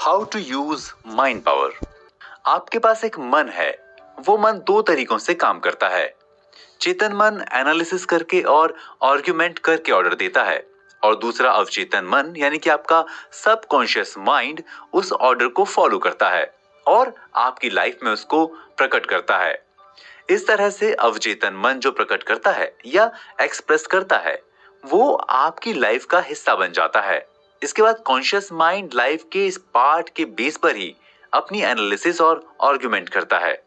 How to use mind power. आपके पास एक मन है, वो मन दो तरीकों से काम करता है। चेतन मन एनालिसिस करके और आर्ग्यूमेंट करके ऑर्डर देता है, और दूसरा अवचेतन मन यानी कि आपका सबकॉन्शियस माइंड उस ऑर्डर को फॉलो करता है और आपकी लाइफ में उसको प्रकट करता है। इस तरह से अवचेतन मन जो प्रकट करता है या एक्सप्रेस करता है, वो आपकी लाइफ का हिस्सा बन जाता है। इसके बाद कॉन्शियस माइंड लाइफ के इस पार्ट के बेस पर ही अपनी एनालिसिस और आर्गुमेंट करता है,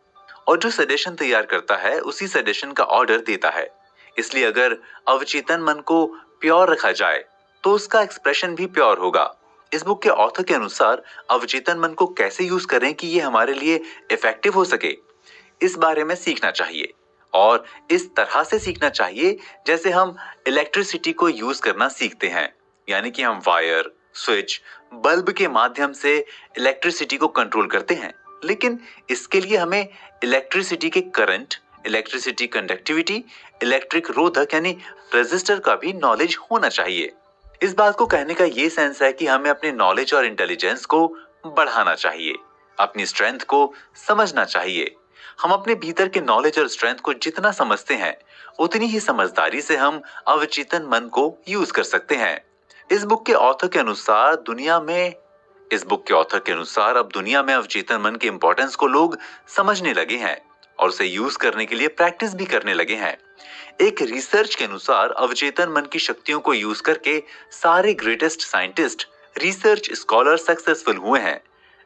और जो सजेशन तैयार करता है उसी सजेशन का ऑर्डर देता है। इसलिए अगर अवचेतन मन को प्योर रखा जाए तो उसका एक्सप्रेशन भी प्योर होगा। इस बुक के ऑथर के अनुसार अवचेतन मन को कैसे यूज करें कि ये हमारे लिए इफेक्टिव हो सके, इस बारे में सीखना चाहिए। और इस तरह से सीखना चाहिए जैसे हम इलेक्ट्रिसिटी को यूज करना सीखते हैं, यानी कि हम वायर, स्विच, बल्ब के माध्यम से इलेक्ट्रिसिटी को कंट्रोल करते हैं। लेकिन इसके लिए हमें इलेक्ट्रिसिटी के करंट, इलेक्ट्रिसिटी कंडक्टिविटी, इलेक्ट्रिक रोधक यानी रेजिस्टर का भी नॉलेज होना चाहिए। इस बात को कहने का ये सेंस है कि हमें अपने नॉलेज और इंटेलिजेंस को बढ़ाना चाहिए, अपनी स्ट्रेंथ को समझना चाहिए। हम अपने भीतर के नॉलेज और स्ट्रेंथ को जितना समझते हैं, उतनी ही समझदारी से हम अवचेतन मन को यूज कर सकते हैं। इस बुक के ऑथर के अनुसार अब दुनिया में अवचेतन मन के इंपॉर्टेंस को लोग समझने लगे हैं और उसे यूज करने के लिए प्रैक्टिस भी करने लगे हैं। एक रिसर्च के अनुसार अवचेतन मन की शक्तियों को यूज करके सारे greatest scientist, research scholar successful हुए हैं।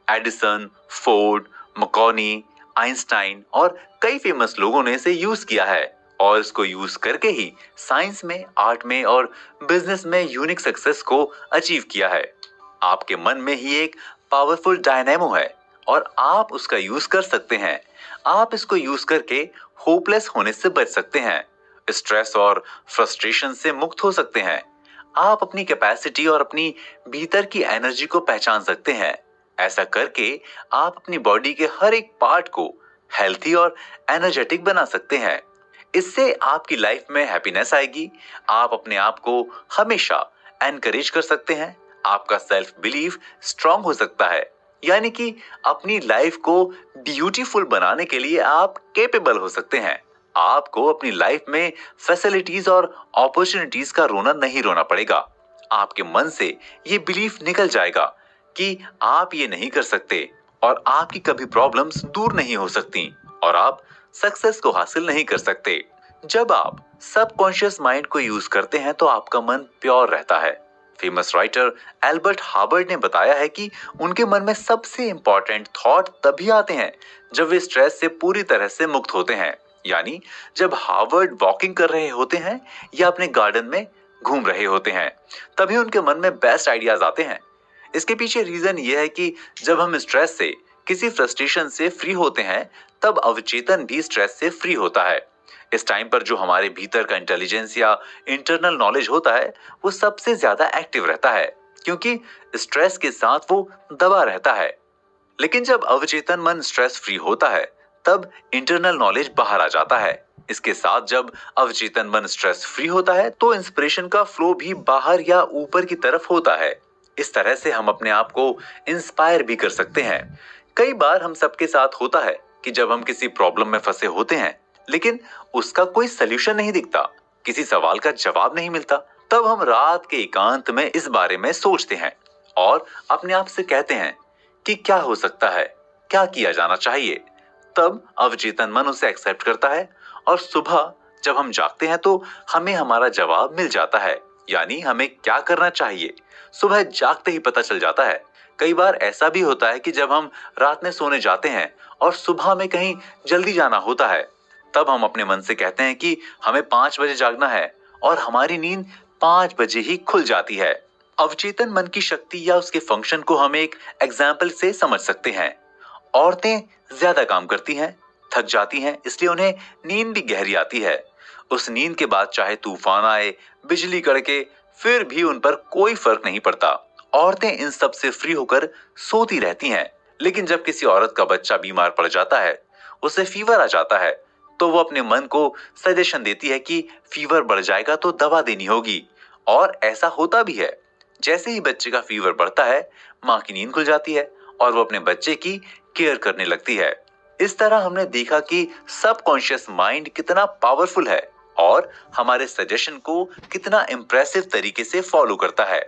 एडिसन, फोर्ड, मकॉनी, आइंस्टाइन और कई फेमस लोगों ने इसे यूज किया है, और इसको यूज करके ही साइंस में, आर्ट में और बिजनेस में यूनिक सक्सेस को अचीव किया है। आपके मन में ही एक पावरफुल डायनेमो है और आप उसका यूज कर सकते हैं। आप इसको यूज करके होपलेस होने से बच सकते हैं, स्ट्रेस और फ्रस्ट्रेशन से मुक्त हो सकते हैं। आप अपनी कैपेसिटी और अपनी भीतर की एनर्जी को पहचान सकते हैं। ऐसा करके आप अपनी बॉडी के हर एक पार्ट को हेल्थी और एनर्जेटिक बना सकते हैं। इससे आपकी लाइफ में हैप्पीनेस आएगी। आप अपने आप को हमेशा एनकरेज कर सकते हैं। आपका सेल्फ बिलीफ स्ट्रांग हो सकता है, यानी कि अपनी लाइफ को ब्यूटीफुल बनाने के लिए आप केपेबल हो सकते हैं। आपको अपनी लाइफ में फैसिलिटीज और अपॉर्चुनिटीज का नहीं रोना पड़ेगा। आपके मन से ये बिलीफ निकल जाएगा कि आप ये नहीं कर सकते, और आपकी कभी प्रॉब्लम्स दूर नहीं हो सकती, और आप सक्सेस को हासिल नहीं कर सकते। जब आप सबकॉन्शियस माइंड को यूज करते हैं तो आपका मन प्योर रहता है। फेमस राइटर एल्बर्ट हार्वर्ड ने बताया है कि उनके मन में सबसे इंपॉर्टेंट थॉट तभी आते हैं जब वे स्ट्रेस से पूरी तरह से मुक्त होते हैं। यानी जब हार्वर्ड वॉकिंग कर रहे होते हैं या अपने गार्डन में घूम रहे होते हैं, तभी उनके मन में बेस्ट आइडियाज आते हैं। इसके पीछे रीजन ये है कि जब हम स्ट्रेस से, किसी फ्रस्ट्रेशन से फ्री होते हैं, तब अवचेतन भी स्ट्रेस से फ्री होता है। इस टाइम पर जो हमारे भीतर का इंटेलिजेंस या इंटरनल नॉलेज होता है, वो सबसे ज्यादा एक्टिव रहता है, क्योंकि स्ट्रेस के साथ वो दबा रहता है। लेकिन जब अवचेतन मन स्ट्रेस फ्री होता है, तब इंटरनल नॉलेज बाहर आ जाता है। इसके साथ जब अवचेतन मन स्ट्रेस फ्री होता है तो इंस्पिरेशन का फ्लो भी बाहर या ऊपर की तरफ होता है। इस तरह से हम अपने आप को इंस्पायर भी कर सकते हैं। कई बार हम सबके साथ होता है कि जब हम किसी प्रॉब्लम में फंसे होते हैं, लेकिन उसका कोई सलूशन नहीं दिखता, किसी सवाल का जवाब नहीं मिलता, तब हम रात के एकांत में इस बारे में सोचते हैं और अपने आप से कहते हैं कि क्या हो सकता है, क्या किया जाना चाहिए। तब अवचेतन मन उसे एक्सेप्ट करता है, और सुबह जब हम जागते हैं तो हमें हमारा जवाब मिल जाता है, यानी हमें क्या करना चाहिए सुबह जागते ही पता चल जाता है। कई बार ऐसा भी होता है कि जब हम रात में सोने जाते हैं और सुबह में कहीं जल्दी जाना होता है, तब हम अपने मन से कहते हैं कि हमें 5 बजे जागना है, और हमारी नींद 5 बजे ही खुल जाती है। अवचेतन मन की शक्ति या उसके फंक्शन को हम एक एग्जाम्पल से समझ सकते हैं। औरतें ज्यादा काम करती हैं, थक जाती हैं, इसलिए उन्हें नींद भी गहरी आती है। उस नींद के बाद चाहे तूफान आए, बिजली कड़के, फिर भी उन पर कोई फर्क नहीं पड़ता। औरतें इन सब से फ्री होकर सोती रहती हैं। लेकिन जब किसी औरत का बच्चा बीमार पड़ जाता है, उसे फीवर आ जाता है, तो वो अपने मन को सजेशन देती है कि फीवर बढ़ जाएगा तो दवा देनी होगी, और ऐसा होता भी है। जैसे ही बच्चे का फीवर बढ़ता है, माँ की नींद खुल जाती है और वो अपने बच्चे की केयर करने लगती है। इस तरह हमने देखा कि सबकॉन्शियस माइंड कितना पावरफुल है और हमारे सजेशन को कितना इंप्रेसिव तरीके से फॉलो करता है।